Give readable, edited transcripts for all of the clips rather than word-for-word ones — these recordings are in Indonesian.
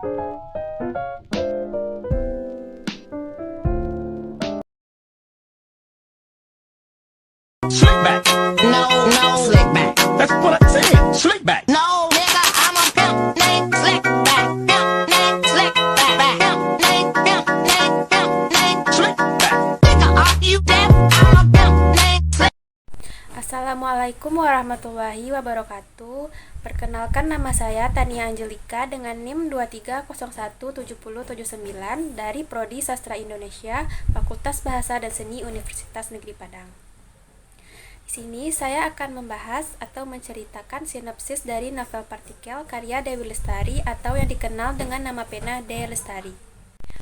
Slick back. No, slick back. That's what I said. Slick back. No, nigga, I'm a pimp named Slick Back. Pimp named Slick Back. Pimp named Slick back. Nigga, are you deaf? I'm a pimp named Slick. Assalamualaikum warahmatullahi wabarakatuh. Perkenalkan, nama saya Tania Angelika dengan NIM 23017079 dari Prodi Sastra Indonesia, Fakultas Bahasa dan Seni Universitas Negeri Padang. Di sini saya akan membahas atau menceritakan sinopsis dari novel Partikel karya Dewi Lestari atau yang dikenal dengan nama pena D. Lestari.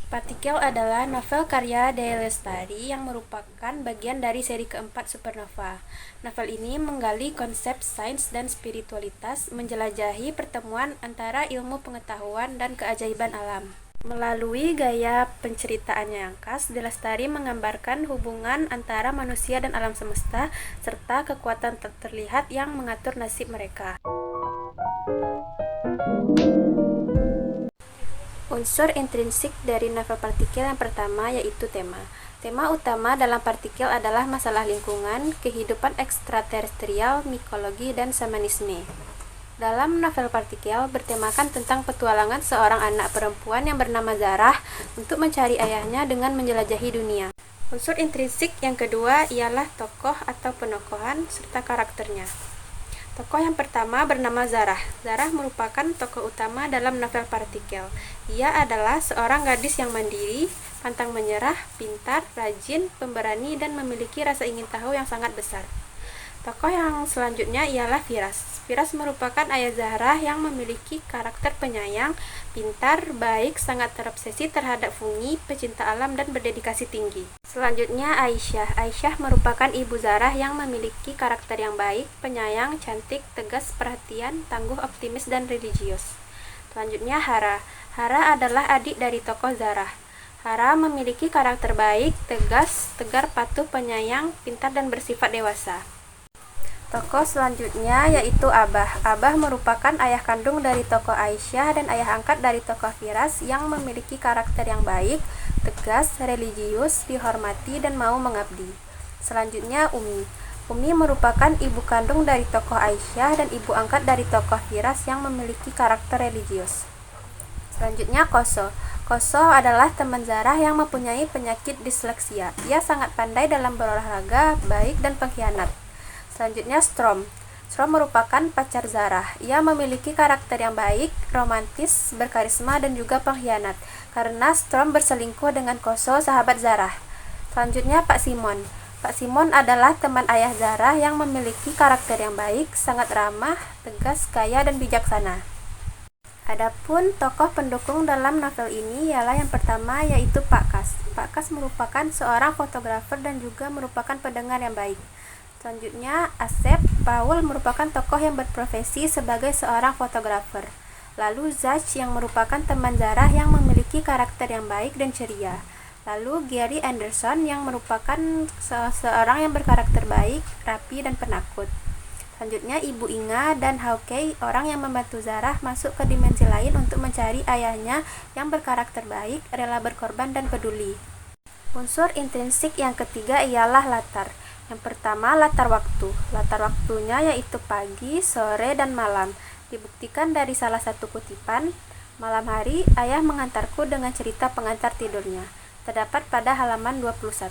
Partikel adalah novel karya D. Lestari yang merupakan bagian dari seri keempat Supernova. Novel ini menggali konsep sains dan spiritualitas, menjelajahi pertemuan antara ilmu pengetahuan dan keajaiban alam. Melalui gaya penceritaannya yang khas, D. Lestari menggambarkan hubungan antara manusia dan alam semesta, serta kekuatan tak terlihat yang mengatur nasib mereka. Unsur intrinsik dari novel Partikel yang pertama yaitu tema. Tema utama dalam Partikel adalah masalah lingkungan, kehidupan ekstraterestrial, mikologi, dan shamanisme. Dalam novel Partikel bertemakan tentang petualangan seorang anak perempuan yang bernama Zarah untuk mencari ayahnya dengan menjelajahi dunia. Unsur intrinsik yang kedua ialah tokoh atau penokohan serta karakternya. Tokoh yang pertama bernama Zarah. Zarah merupakan tokoh utama dalam novel Partikel. Ia adalah seorang gadis yang mandiri, pantang menyerah, pintar, rajin, pemberani, dan memiliki rasa ingin tahu yang sangat besar. Tokoh yang selanjutnya ialah Firas. Firas merupakan ayah Zahra yang memiliki karakter penyayang, pintar, baik, sangat terobsesi terhadap fungi, pecinta alam, dan berdedikasi tinggi. Selanjutnya Aisyah. Aisyah merupakan ibu Zarah yang memiliki karakter yang baik, penyayang, cantik, tegas, perhatian, tangguh, optimis, dan religius. Selanjutnya Hara. Hara adalah adik dari tokoh Zarah. Hara memiliki karakter baik, tegas, tegar, patuh, penyayang, pintar, dan bersifat dewasa. Tokoh selanjutnya yaitu Abah. Abah merupakan ayah kandung dari tokoh Aisyah dan ayah angkat dari tokoh Firas yang memiliki karakter yang baik, tegas, religius, dihormati, dan mau mengabdi. Selanjutnya Umi. Umi merupakan ibu kandung dari tokoh Aisyah dan ibu angkat dari tokoh Firas yang memiliki karakter religius. Selanjutnya Koso. Koso adalah teman Zarah yang mempunyai penyakit disleksia. Ia sangat pandai dalam berolahraga, baik, dan pengkhianat. Selanjutnya Strom. Strom merupakan pacar Zarah. Ia memiliki karakter yang baik, romantis, berkarisma, dan juga pengkhianat, karena Strom berselingkuh dengan Koso, sahabat Zarah. Selanjutnya Pak Simon. Pak Simon adalah teman ayah Zarah yang memiliki karakter yang baik, sangat ramah, tegas, kaya, dan bijaksana. Adapun tokoh pendukung dalam novel ini ialah yang pertama yaitu Pak Kas. Pak Kas merupakan seorang fotografer dan juga merupakan pendengar yang baik. Selanjutnya Asep. Paul merupakan tokoh yang berprofesi sebagai seorang fotografer. Lalu Zach yang merupakan teman Zarah yang memiliki karakter yang baik dan ceria. Lalu Gary Anderson yang merupakan seorang yang berkarakter baik, rapi, dan penakut. Selanjutnya Ibu Inga dan Hawkeye, orang yang membantu Zarah masuk ke dimensi lain untuk mencari ayahnya yang berkarakter baik, rela berkorban, dan peduli. Unsur intrinsik yang ketiga ialah latar. Yang pertama latar waktu. Latar waktunya yaitu pagi, sore, dan malam. Dibuktikan dari salah satu kutipan, malam hari ayah mengantarku dengan cerita pengantar tidurnya. Terdapat pada halaman 21.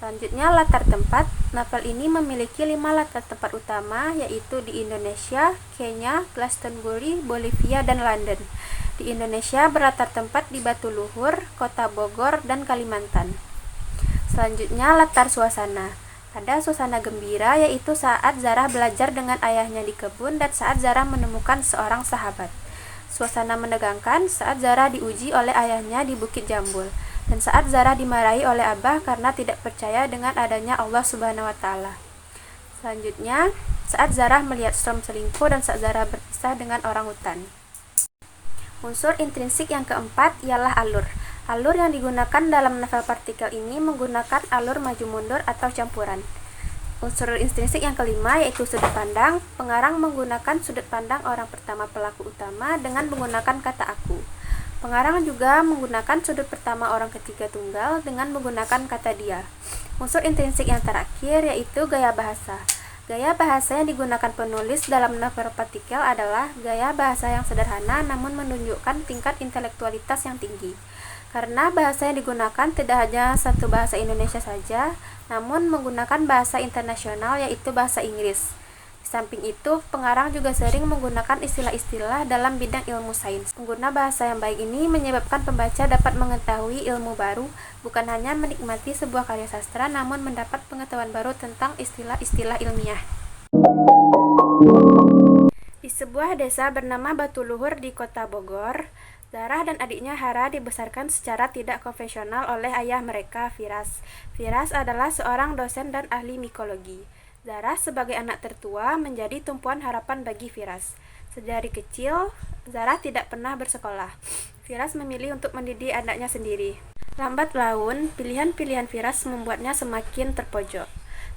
Selanjutnya latar tempat. Novel ini memiliki 5 latar tempat utama yaitu di Indonesia, Kenya, Glastonbury, Bolivia, dan London. Di Indonesia berlatar tempat di Batu Luhur, Kota Bogor, dan Kalimantan. Selanjutnya latar suasana. Ada suasana gembira yaitu saat Zarah belajar dengan ayahnya di kebun dan saat Zarah menemukan seorang sahabat. Suasana menegangkan saat Zarah diuji oleh ayahnya di Bukit Jambul dan saat Zarah dimarahi oleh Abah karena tidak percaya dengan adanya Allah Subhanahu wa Ta'ala. Selanjutnya, saat Zarah melihat Strom selingkuh dan saat Zarah berpisah dengan orang hutan. Unsur intrinsik yang keempat ialah alur. Alur yang digunakan dalam novel Partikel ini menggunakan alur maju mundur atau campuran. Unsur intrinsik yang kelima yaitu sudut pandang. Pengarang menggunakan sudut pandang orang pertama pelaku utama dengan menggunakan kata aku. Pengarang juga menggunakan sudut pertama orang ketiga tunggal dengan menggunakan kata dia. Unsur intrinsik yang terakhir yaitu gaya bahasa. Gaya bahasa yang digunakan penulis dalam novel partikel adalah gaya bahasa yang sederhana namun menunjukkan tingkat intelektualitas yang tinggi. Karena bahasa yang digunakan tidak hanya satu bahasa Indonesia saja, namun menggunakan bahasa internasional yaitu bahasa Inggris. Di samping itu, pengarang juga sering menggunakan istilah-istilah dalam bidang ilmu sains. Pengguna bahasa yang baik ini menyebabkan pembaca dapat mengetahui ilmu baru, bukan hanya menikmati sebuah karya sastra, namun mendapat pengetahuan baru tentang istilah-istilah ilmiah. Di sebuah desa bernama Batu Luhur di kota Bogor, Zarah dan adiknya Hara dibesarkan secara tidak konvensional oleh ayah mereka, Firas. Firas adalah seorang dosen dan ahli mikologi. Zarah sebagai anak tertua menjadi tumpuan harapan bagi Firas. Sedari kecil, Zarah tidak pernah bersekolah. Firas memilih untuk mendidik anaknya sendiri. Lambat laun, pilihan-pilihan Firas membuatnya semakin terpojok.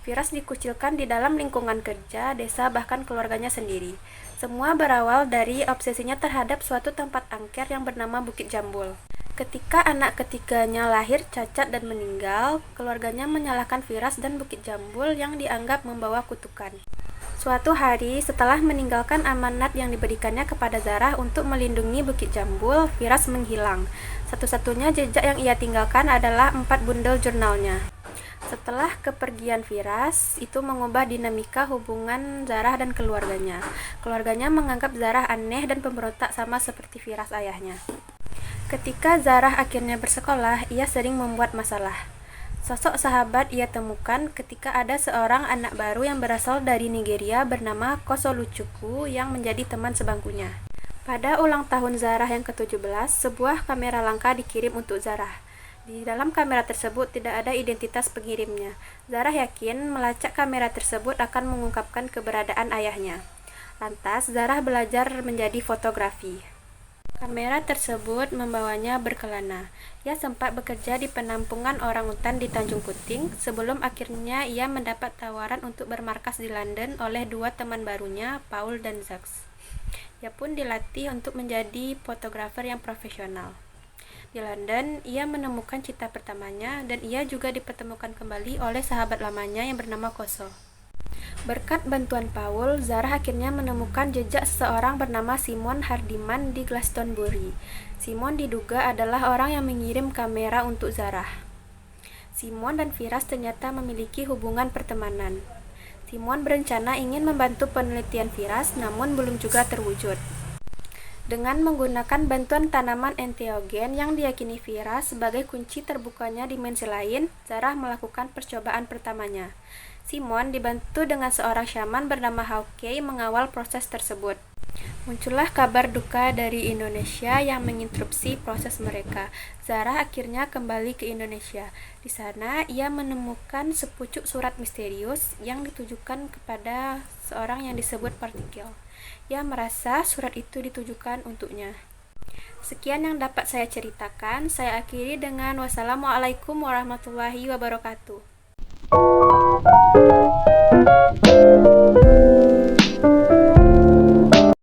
Firas dikucilkan di dalam lingkungan kerja, desa, bahkan keluarganya sendiri. Semua berawal dari obsesinya terhadap suatu tempat angker yang bernama Bukit Jambul. Ketika anak ketiganya lahir cacat dan meninggal, keluarganya menyalahkan Firas dan Bukit Jambul yang dianggap membawa kutukan. Suatu hari, setelah meninggalkan amanat yang diberikannya kepada Zarah untuk melindungi Bukit Jambul, Firas menghilang. Satu-satunya jejak yang ia tinggalkan adalah 4 bundel jurnalnya. Setelah kepergian Firas, itu mengubah dinamika hubungan Zarah dan keluarganya. Keluarganya menganggap Zarah aneh dan pemberontak sama seperti Firas ayahnya. Ketika Zarah akhirnya bersekolah, ia sering membuat masalah. Sosok sahabat ia temukan ketika ada seorang anak baru yang berasal dari Nigeria bernama Koso Lucuku yang menjadi teman sebangkunya. Pada ulang tahun Zarah yang ke-17, sebuah kamera langka dikirim untuk Zarah. Di dalam kamera tersebut tidak ada identitas pengirimnya. Zarah yakin melacak kamera tersebut akan mengungkapkan keberadaan ayahnya. Lantas, Zarah belajar menjadi fotografi. Kamera tersebut membawanya berkelana. Ia sempat bekerja di penampungan orangutan di Tanjung Puting sebelum akhirnya ia mendapat tawaran untuk bermarkas di London oleh 2 teman barunya, Paul dan Jacques. Ia pun dilatih untuk menjadi fotografer yang profesional. Di London, ia menemukan cita pertamanya dan ia juga dipertemukan kembali oleh sahabat lamanya yang bernama Koso. Berkat bantuan Paul, Zarah akhirnya menemukan jejak seseorang bernama Simon Hardiman di Glastonbury. Simon diduga adalah orang yang mengirim kamera untuk Zarah. Simon dan Firas ternyata memiliki hubungan pertemanan. Simon berencana ingin membantu penelitian Firas, namun belum juga terwujud. Dengan menggunakan bantuan tanaman enteogen yang diyakini Firas sebagai kunci terbukanya dimensi lain, Zarah melakukan percobaan pertamanya. Simon dibantu dengan seorang syaman bernama Hawkeye mengawal proses tersebut. Muncullah kabar duka dari Indonesia yang menginterupsi proses mereka. Zarah akhirnya kembali ke Indonesia. Di sana, ia menemukan sepucuk surat misterius yang ditujukan kepada seorang yang disebut partikel. Ia merasa surat itu ditujukan untuknya. Sekian yang dapat saya ceritakan. Saya akhiri dengan wassalamualaikum warahmatullahi wabarakatuh.